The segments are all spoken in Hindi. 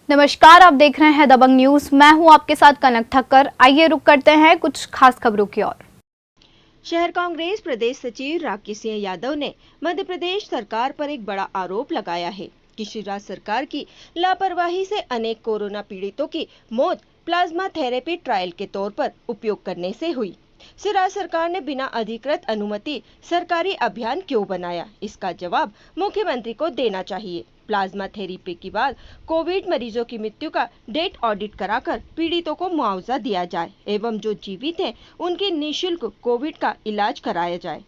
नमस्कार, आप देख रहे हैं दबंग न्यूज। मैं हूं आपके साथ कनक ठक्कर। आइए रुक करते हैं कुछ खास खबरों की ओर। शहर कांग्रेस प्रदेश सचिव राकेश सिंह यादव ने मध्य प्रदेश सरकार पर एक बड़ा आरोप लगाया है कि शिवराज सरकार की लापरवाही से अनेक कोरोना पीड़ितों की मौत प्लाज्मा थेरेपी ट्रायल के तौर पर उपयोग करने से हुई। शिवराज सरकार ने बिना अधिकृत अनुमति सरकारी अभियान क्यों बनाया, इसका जवाब मुख्यमंत्री को देना चाहिए। प्लाज्मा थेरेपी के बाद कोविड मरीजों की मृत्यु का डेट ऑडिट कराकर पीड़ितों को मुआवजा दिया जाए एवं जो जीवित हैं उनके निःशुल्क कोविड का इलाज कराया जाए।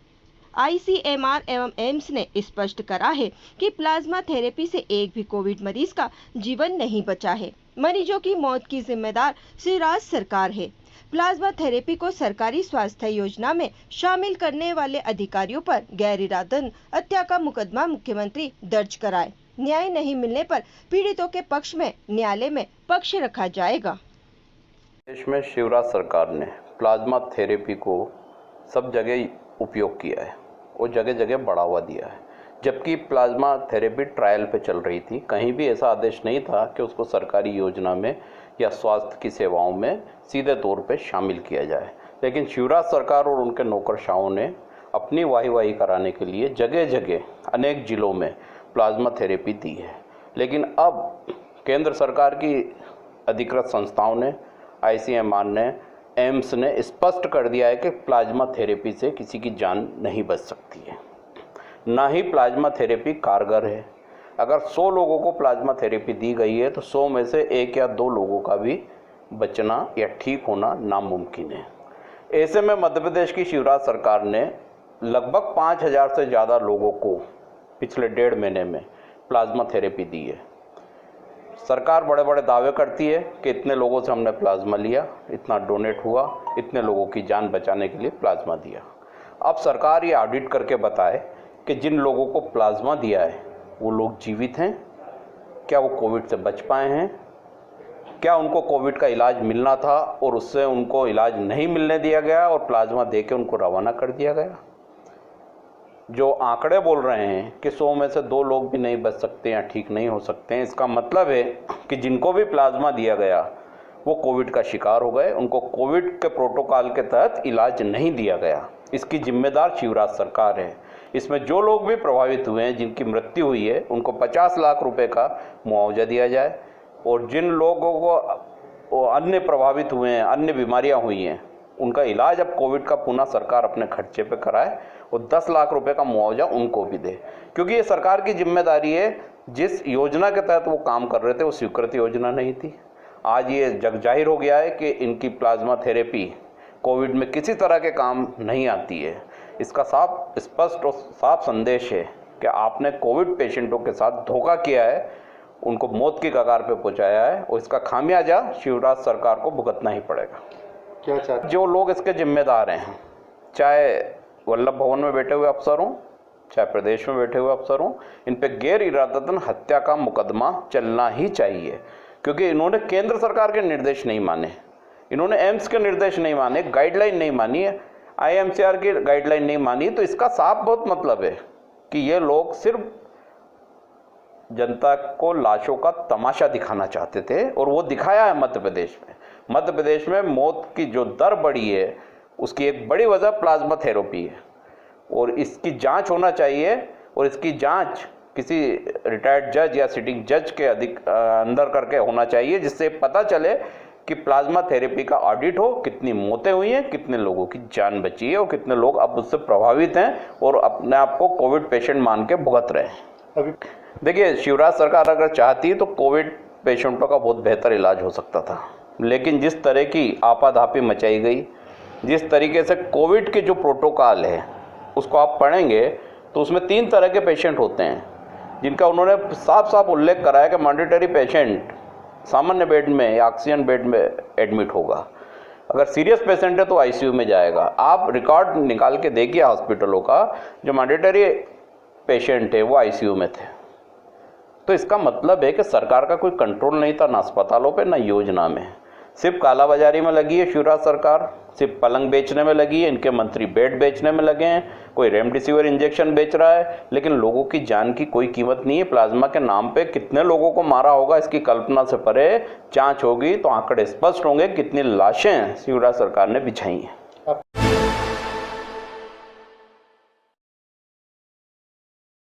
आईसीएमआर एवं एम्स ने स्पष्ट करा है कि प्लाज्मा थेरेपी से एक भी कोविड मरीज का जीवन नहीं बचा है। मरीजों की मौत की जिम्मेदार शिवराज सरकार है। प्लाज्मा थेरेपी को सरकारी स्वास्थ्य योजना में शामिल करने वाले अधिकारियों पर गैर इरादतन हत्या का मुकदमा मुख्यमंत्री दर्ज कराए। न्याय नहीं मिलने पर पीड़ितों के पक्ष में न्यायालय में पक्ष रखा जाएगा। देश में शिवराज सरकार ने प्लाज्मा थेरेपी को सब जगह उपयोग किया है और जगह जगह बढ़ावा दिया है, जबकि प्लाज्मा थेरेपी ट्रायल पे चल रही थी। कहीं भी ऐसा आदेश नहीं था कि उसको सरकारी योजना में या स्वास्थ्य की सेवाओं में सीधे तौर पे शामिल किया जाए। लेकिन शिवराज सरकार और उनके नौकरशाहों ने अपनी वाही कराने के लिए जगह जगह अनेक जिलों में प्लाज्मा थेरेपी दी है। लेकिन अब केंद्र सरकार की अधिकृत संस्थाओं ने, आईसीएमआर ने, एम्स ने स्पष्ट कर दिया है कि प्लाज्मा थेरेपी से किसी की जान नहीं बच सकती है, ना ही प्लाज्मा थेरेपी कारगर है। अगर 100 लोगों को प्लाज्मा थेरेपी दी गई है तो 100 में से 1 या 2 लोगों का भी बचना या ठीक होना नामुमकिन है। ऐसे में मध्य प्रदेश की शिवराज सरकार ने लगभग 5000 से ज़्यादा लोगों को पिछले 1.5 महीने में प्लाज्मा थेरेपी दी है। सरकार बड़े बड़े दावे करती है कि इतने लोगों से हमने प्लाज्मा लिया, इतना डोनेट हुआ, इतने लोगों की जान बचाने के लिए प्लाज्मा दिया। अब सरकार ये ऑडिट करके बताए कि जिन लोगों को प्लाज्मा दिया है वो लोग जीवित हैं, क्या वो कोविड से बच पाए हैं, क्या उनको कोविड का इलाज मिलना था और उससे उनको इलाज नहीं मिलने दिया गया और प्लाज्मा दे के उनको रवाना कर दिया गया। जो आंकड़े बोल रहे हैं कि 100 में से 2 लोग भी नहीं बच सकते या ठीक नहीं हो सकते हैं, इसका मतलब है कि जिनको भी प्लाज्मा दिया गया वो कोविड का शिकार हो गए, उनको कोविड के प्रोटोकॉल के तहत इलाज नहीं दिया गया। इसकी जिम्मेदार शिवराज सरकार है। इसमें जो लोग भी प्रभावित हुए हैं, जिनकी मृत्यु हुई है, उनको 50 लाख रुपए का मुआवजा दिया जाए और जिन लोगों को अन्य प्रभावित हुए हैं, अन्य बीमारियां हुई हैं, उनका इलाज अब कोविड का पुनः सरकार अपने खर्चे पे कराए और 10 लाख रुपए का मुआवजा उनको भी दे, क्योंकि ये सरकार की जिम्मेदारी है। जिस योजना के तहत वो काम कर रहे थे वो स्वीकृत योजना नहीं थी। आज ये जग जाहिर हो गया है कि इनकी प्लाज्मा थेरेपी कोविड में किसी तरह के काम नहीं आती है। इसका स्पष्ट और साफ संदेश है कि आपने कोविड पेशेंटों के साथ धोखा किया है, उनको मौत की कगार पे पहुंचाया है और इसका खामियाजा शिवराज सरकार को भुगतना ही पड़ेगा। क्या चाहते जो लोग इसके जिम्मेदार हैं, चाहे वल्लभ भवन में बैठे हुए अफसर हों, चाहे प्रदेश में बैठे हुए अफसर हों, इन पे गैर इरादतन हत्या का मुकदमा चलना ही चाहिए, क्योंकि इन्होंने केंद्र सरकार के निर्देश नहीं माने, इन्होंने एम्स के निर्देश नहीं माने, गाइडलाइन नहीं मानी है, आईएमसीआर की गाइडलाइन नहीं मानी। तो इसका साफ बहुत मतलब है कि ये लोग सिर्फ जनता को लाशों का तमाशा दिखाना चाहते थे और वो दिखाया है मध्य प्रदेश में। मध्य प्रदेश में मौत की जो दर बढ़ी है उसकी एक बड़ी वजह प्लाज्मा थेरेपी है और इसकी जांच होना चाहिए और इसकी जांच किसी रिटायर्ड जज या सिटिंग जज के अंदर करके होना चाहिए, जिससे पता चले कि प्लाज्मा थेरेपी का ऑडिट हो, कितनी मौतें हुई हैं, कितने लोगों की जान बची है और कितने लोग अब उससे प्रभावित हैं और अपने आप को कोविड पेशेंट मान के भुगत रहे हैं। अभी देखिए, शिवराज सरकार अगर चाहती तो कोविड पेशेंटों का बहुत बेहतर इलाज हो सकता था, लेकिन जिस तरह की आपाधापी मचाई गई, जिस तरीके से कोविड के जो प्रोटोकॉल है उसको आप पढ़ेंगे तो उसमें 3 तरह के पेशेंट होते हैं जिनका उन्होंने साफ साफ उल्लेख करा है कि मैंडेटरी पेशेंट सामान्य बेड में या ऑक्सीजन बेड में एडमिट होगा, अगर सीरियस पेशेंट है तो आईसीयू में जाएगा। आप रिकॉर्ड निकाल के देखिए हॉस्पिटलों का, जो मैंडेटरी पेशेंट है वो आईसीयू में थे। तो इसका मतलब है कि सरकार का कोई कंट्रोल नहीं था, ना अस्पतालों पे ना योजना में, सिर्फ कालाबाजारी में लगी है शिवराज सरकार सिर्फ पलंग बेचने में लगी है, इनके मंत्री बेड बेचने में लगे हैं, कोई रेमडेसिविर इंजेक्शन बेच रहा है, लेकिन लोगों की जान की कोई कीमत नहीं है। प्लाज्मा के नाम पे कितने लोगों को मारा होगा इसकी कल्पना से परे। जांच होगी तो आंकड़े स्पष्ट होंगे कितनी लाशें शिवराज सरकार ने बिछाई हैं।